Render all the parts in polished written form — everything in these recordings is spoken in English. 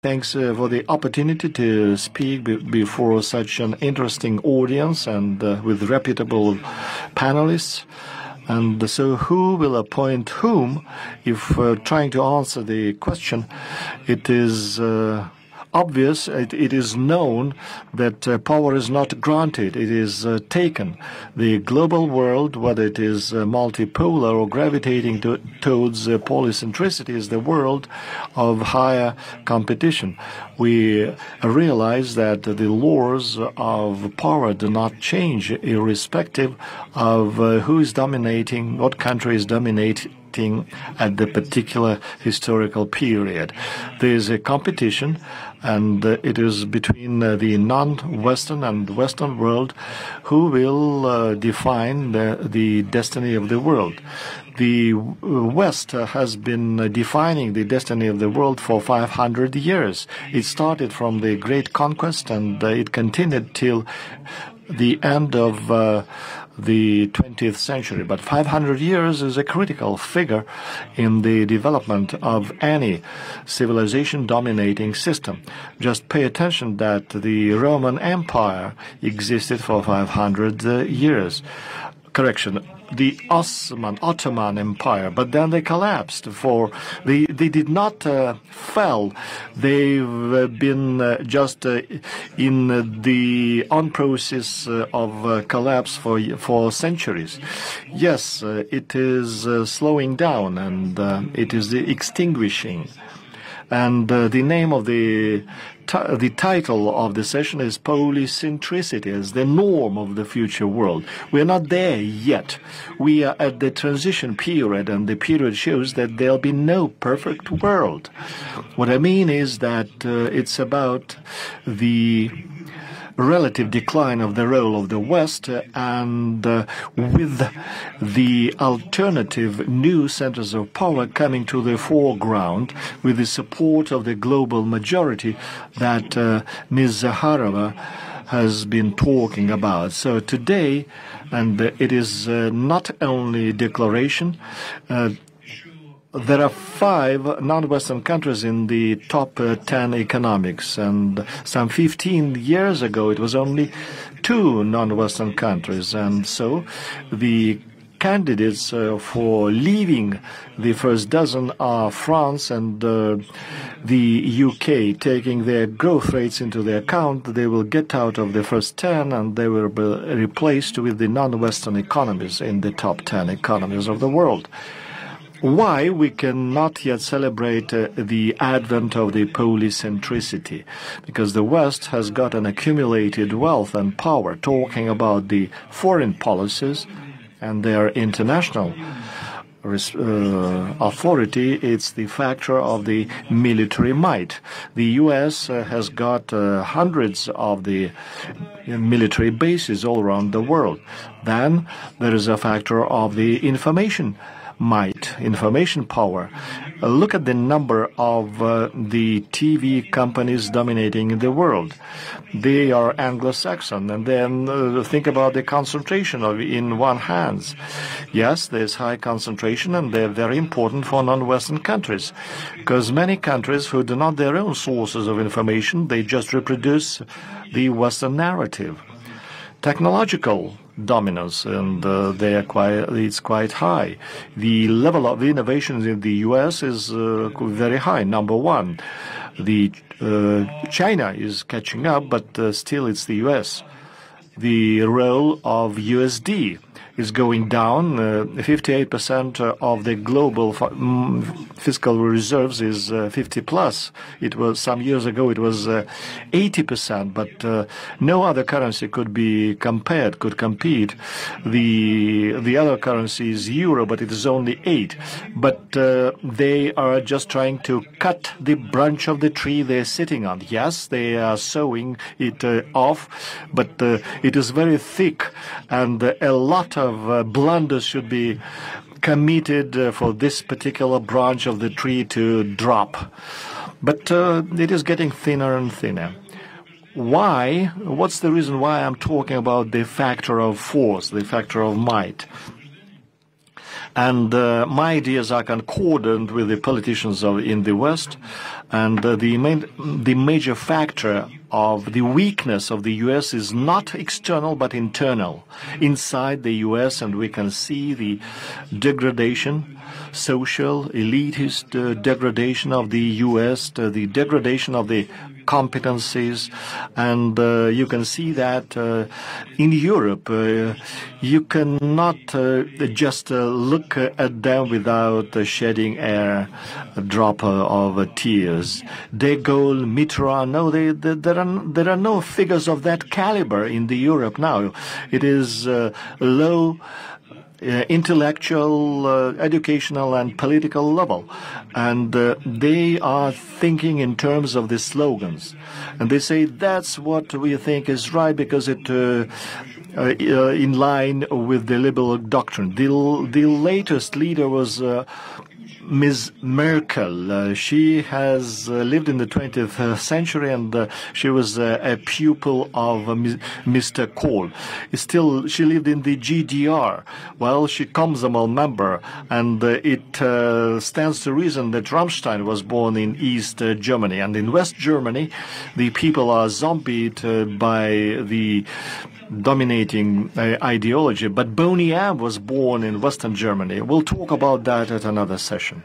Thanks for the opportunity to speak before such an interesting audience and with reputable panelists. And so who will appoint whom? If trying to answer the question, it is obvious, it is known that power is not granted, it is taken. The global world, whether it is multipolar or gravitating towards polycentricity, is the world of higher competition. We realize that the laws of power do not change irrespective of who is dominating, what country is dominating at the particular historical period. There is a competition, and it is between the non-Western and Western world who will define the destiny of the world. The West has been defining the destiny of the world for 500 years. It started from the Great Conquest, and it continued till the end of the 20th century. But 500 years is a critical figure in the development of any civilization dominating system. Just pay attention that the Roman Empire existed for 500 years. Correction, the Ottoman Empire, but then they collapsed. They did not fall. They've been just in the on process of collapse for centuries. Yes, it is slowing down, and it is the extinguishing. And the name of the title of the session is Polycentricity as the norm of the future world. We're not there yet. We are at the transition period, and the period shows that there'll be no perfect world. What I mean is that it's about the relative decline of the role of the West, and with the alternative new centers of power coming to the foreground with the support of the global majority that Ms. Zaharova has been talking about. So today, and it is not only declaration, there are 5 non-Western countries in the top 10 economics, and some 15 years ago it was only 2 non-Western countries. And so the candidates for leaving the first dozen are France and the UK. Taking their growth rates into the account, they will get out of the first 10, and they will be replaced with the non-Western economies in the top 10 economies of the world. Why we cannot yet celebrate the advent of the polycentricity? Because the West has got an accumulated wealth and power. Talking about the foreign policies and their international authority, it's the factor of the military might. The U.S. has got hundreds of the military bases all around the world. Then there is a factor of the information might, information power. Look at the number of the TV companies dominating the world. They are Anglo-Saxon, and then think about the concentration in one hands. Yes, there's high concentration, and they're very important for non-Western countries, because many countries who do not their own sources of information, they just reproduce the Western narrative. Technological dominance, and it's quite high. The level of innovations in the U.S. is very high. Number 1, China is catching up, but still it's the U.S. The role of USD is going down. 58% of the global fiscal reserves is 50 plus. It was some years ago it was 80%, but no other currency could compete. The other currency is euro, but it is only 8. But they are just trying to cut the branch of the tree they're sitting on. Yes, they are sawing it off, but it is very thick, and a lot of blunders should be committed for this particular branch of the tree to drop. But it is getting thinner and thinner. Why? What's the reason why I'm talking about the factor of force, the factor of might? And my ideas are concordant with the politicians in the West. And the major factor of the weakness of the U.S. is not external but internal. Inside the U.S., and we can see the degradation, social, elitist degradation of the U.S., the degradation of the competencies, and you can see that in Europe you cannot just look at them without shedding a drop of tears. De Gaulle, Mitterrand, no, there are no figures of that caliber in the Europe now. It is low intellectual, educational, and political level. And they are thinking in terms of the slogans. And they say that's what we think is right because it in line with the liberal doctrine. The latest leader was Ms. Merkel. She has lived in the 20th century, and she was a pupil of Mr. Kohl. She lived in the GDR. Well, she Komsomol member, and it stands to reason that Rammstein was born in East Germany. And in West Germany, the people are zombied by the dominating ideology. But Boney M was born in Western Germany. We'll talk about that at another session.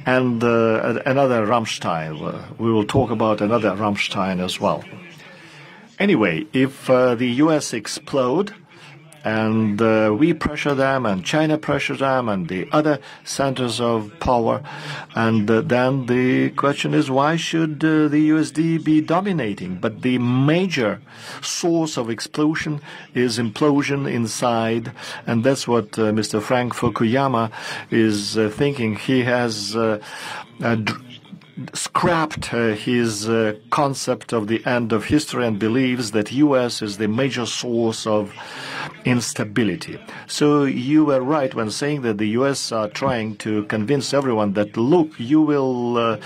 And another Rammstein. We will talk about another Rammstein as well. Anyway, if the U.S. explode, and we pressure them, and China pressures them, and the other centers of power. And then the question is, why should the USD be dominating? But the major source of explosion is implosion inside, and that's what Mr. Frank Fukuyama is thinking. He has scrapped his concept of the end of history and believes that U.S. is the major source of instability. So you were right when saying that the U.S. are trying to convince everyone that, look, you will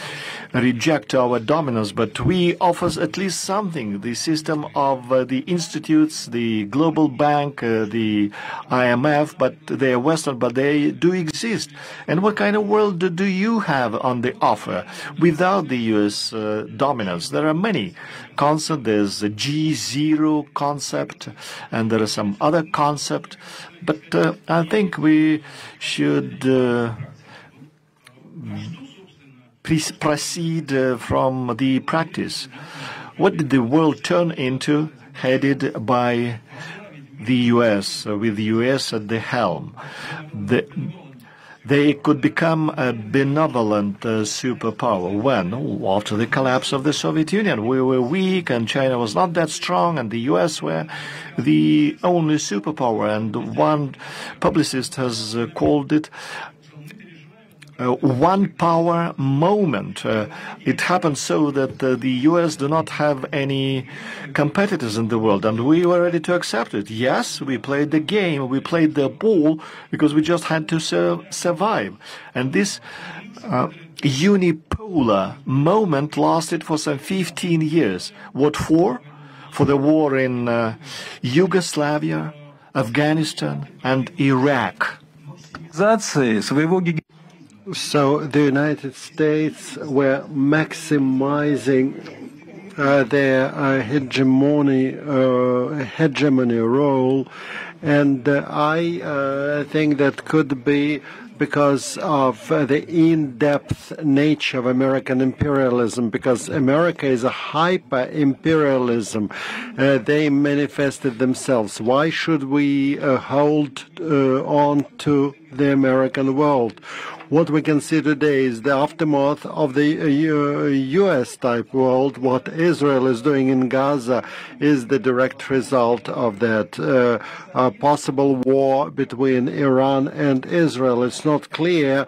reject our dominance, but we offer at least something. The system of the institutes, the Global Bank, the IMF, but they are Western, but they do exist. And what kind of world do you have on the offer without the U.S. dominance? There are many concepts. There's a G0 concept, and there are some other concept. But I think we should proceed from the practice. What did the world turn into, headed by the U.S., with the U.S. at the helm? They could become a benevolent superpower. When? After the collapse of the Soviet Union. We were weak, and China was not that strong, and the U.S. were the only superpower. And one publicist has called it one power moment. It happened so that the U.S. do not have any competitors in the world, and we were ready to accept it. Yes, we played the game, we played the ball, because we just had to survive. And this unipolar moment lasted for some 15 years. What for? For the war in Yugoslavia, Afghanistan, and Iraq. So the United States were maximizing their hegemony role, and I think that could be because of the in-depth nature of American imperialism, because America is a hyper-imperialism. They manifested themselves. Why should we hold on to the American world? What we can see today is the aftermath of the U.S.-type world. What Israel is doing in Gaza is the direct result of that possible war between Iran and Israel. It's not clear.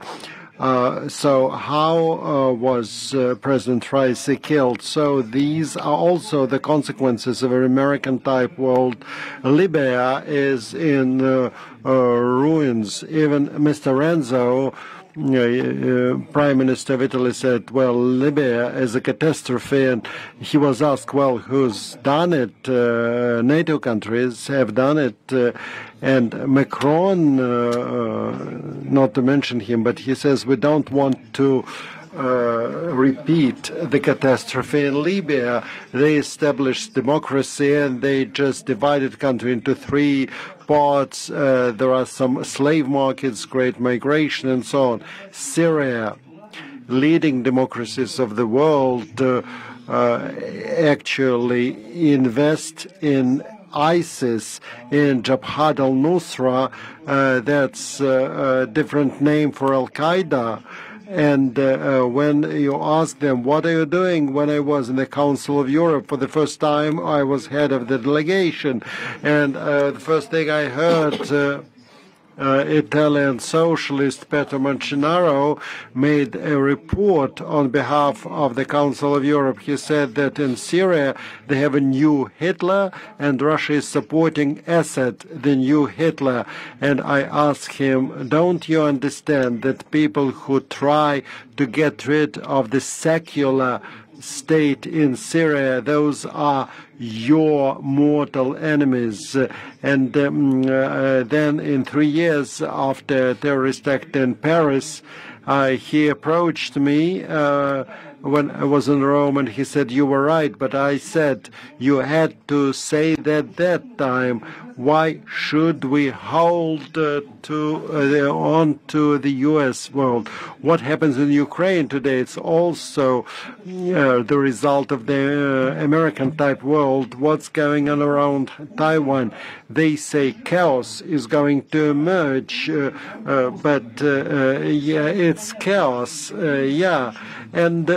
So how was President Raisi killed? So these are also the consequences of an American-type world. Libya is in ruins. Even Mr. Renzo Prime Minister of Italy said, well, Libya is a catastrophe, and he was asked, well, who's done it? NATO countries have done it, and Macron, not to mention him, but he says we don't want to repeat the catastrophe in Libya. They established democracy and they just divided the country into three parts. There are some slave markets, great migration, and so on. Syria, leading democracies of the world, actually invest in ISIS, in Jabhat al-Nusra. That's a different name for Al-Qaeda. And when you ask them, what are you doing? When I was in the Council of Europe for the first time, I was head of the delegation. And the first thing I heard, Italian socialist Pietro Mancinaro made a report on behalf of the Council of Europe. He said that in Syria they have a new Hitler and Russia is supporting Assad, the new Hitler. And I asked him, don't you understand that people who try to get rid of the secular state in Syria, those are your mortal enemies? And then in 3 years after terrorist act in Paris, he approached me when I was in Rome, and he said, you were right, but I said, you had to say that time. Why should we hold on to the U.S. world? What happens in Ukraine today? It's also the result of the American-type world. What's going on around Taiwan? They say chaos is going to emerge, but it's chaos, And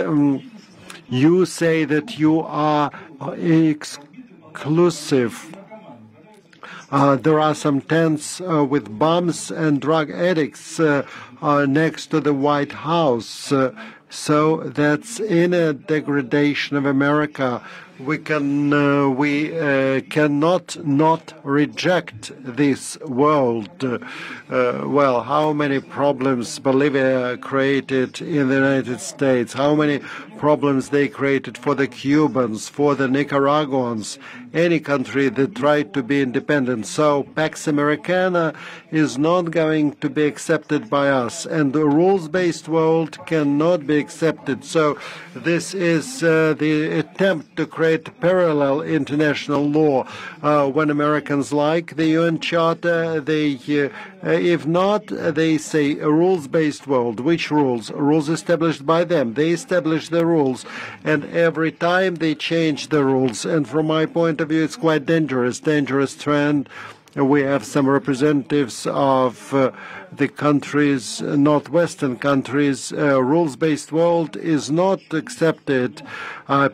you say that you are exclusive. There are some tents with bombs and drug addicts next to the White House. So that's inner degradation of America. We cannot not reject this world. Well, how many problems Bolivia created in the United States? How many problems they created for the Cubans, for the Nicaraguans, any country that tried to be independent. So Pax Americana is not going to be accepted by us, and the rules-based world cannot be accepted. So this is the attempt to create parallel international law. When Americans like the UN Charter, they, if not, they say a rules-based world. Which rules? Rules established by them. They establish the rules, and every time they change the rules. And from my point of view, it's quite dangerous trend. We have some representatives of the countries, not Western countries. Rules-based world is not accepted.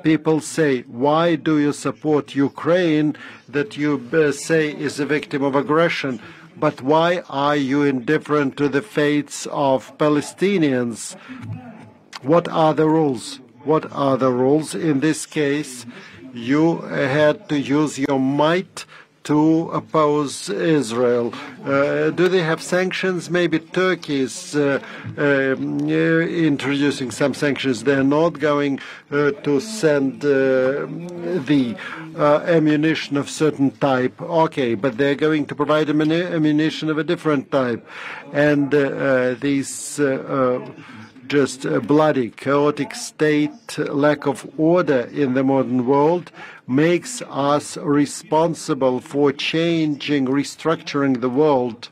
People say, why do you support Ukraine that you say is a victim of aggression? But why are you indifferent to the fates of Palestinians? What are the rules? What are the rules? In this case, you had to use your might to oppose Israel. Do they have sanctions? Maybe Turkey is introducing some sanctions. They're not going to send the ammunition of certain type. Okay, but they're going to provide ammunition of a different type. And these just a bloody, chaotic state, lack of order in the modern world makes us responsible for changing, restructuring the world.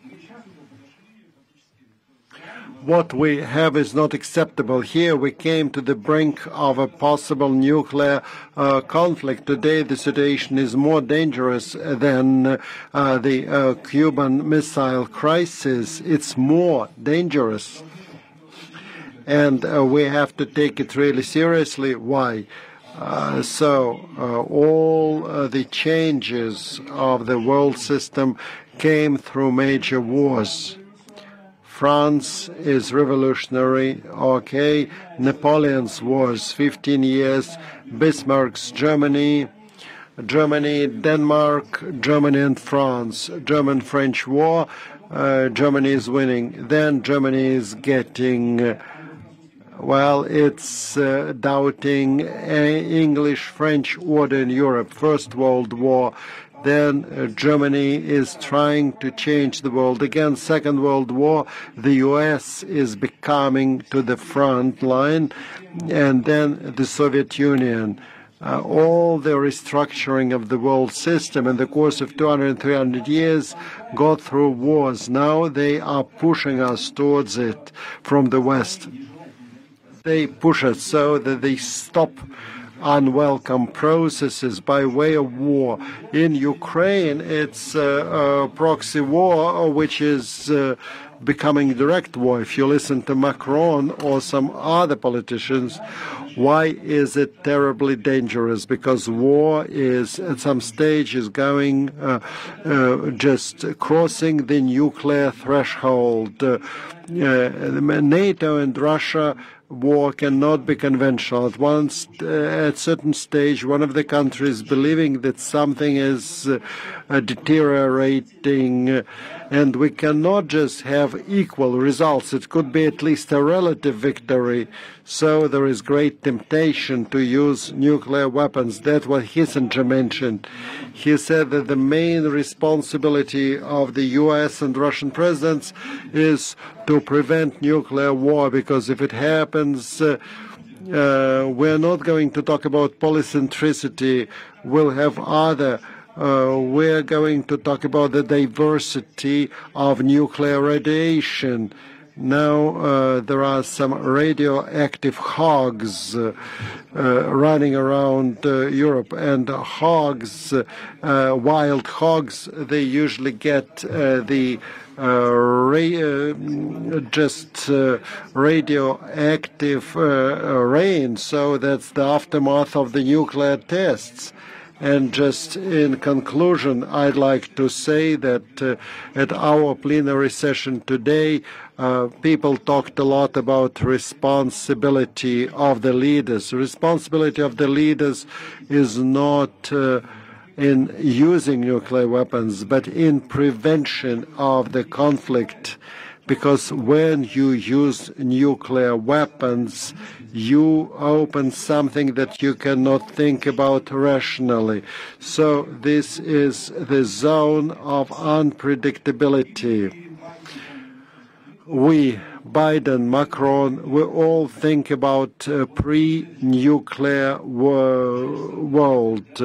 What we have is not acceptable. Here we came to the brink of a possible nuclear conflict. Today the situation is more dangerous than the Cuban Missile Crisis. It's more dangerous. And we have to take it really seriously. Why? All the changes of the world system came through major wars. France is revolutionary, okay. Napoleon's wars, 15 years. Bismarck's Germany, Denmark, Germany and France. German-French war Germany is winning. Then Germany is getting, it's doubting English-French order in Europe, First World War. Then Germany is trying to change the world again. Second World War, the U.S. is becoming to the front line, and then the Soviet Union. All the restructuring of the world system in the course of 200 and 300 years got through wars. Now they are pushing us towards it from the West. They push us so that they stop unwelcome processes by way of war. In Ukraine, it's a proxy war, which is becoming direct war. If you listen to Macron or some other politicians, why is it terribly dangerous? Because war is, at some stage, is going just crossing the nuclear threshold. NATO and Russia war cannot be conventional. At certain stage, one of the countries believing that something is deteriorating, and we cannot just have equal results. It could be at least a relative victory. So there is great temptation to use nuclear weapons. That's what Kissinger mentioned. He said that the main responsibility of the U.S. and Russian presidents is to prevent nuclear war, because if it happens, we're not going to talk about polycentricity. We'll have other. We're going to talk about the diversity of nuclear radiation. Now there are some radioactive hogs running around Europe, and hogs, wild hogs, they usually get the radioactive rain, so that's the aftermath of the nuclear tests. And just in conclusion, I'd like to say that at our plenary session today, people talked a lot about responsibility of the leaders. Responsibility of the leaders is not in using nuclear weapons, but in prevention of the conflict. Because when you use nuclear weapons, you open something that you cannot think about rationally. So this is the zone of unpredictability. We, Biden, Macron, we all think about a pre-nuclear world.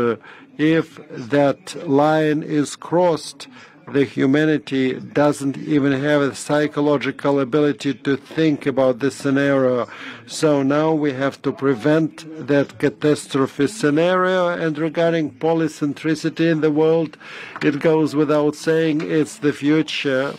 If that line is crossed, the humanity doesn't even have a psychological ability to think about this scenario. So now we have to prevent that catastrophe scenario. And regarding polycentricity in the world, it goes without saying it's the future.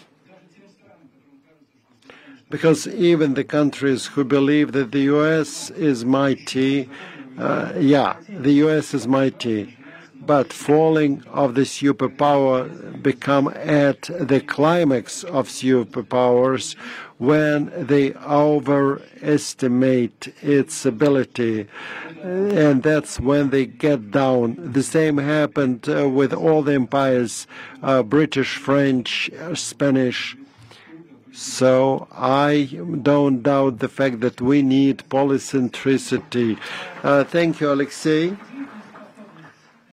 Because even the countries who believe that the U.S. is mighty, the U.S. is mighty, but falling of the superpower become at the climax of superpowers when they overestimate its ability, and that's when they get down. The same happened with all the empires, British, French, Spanish. So I don't doubt the fact that we need polycentricity. Thank you, Alexei.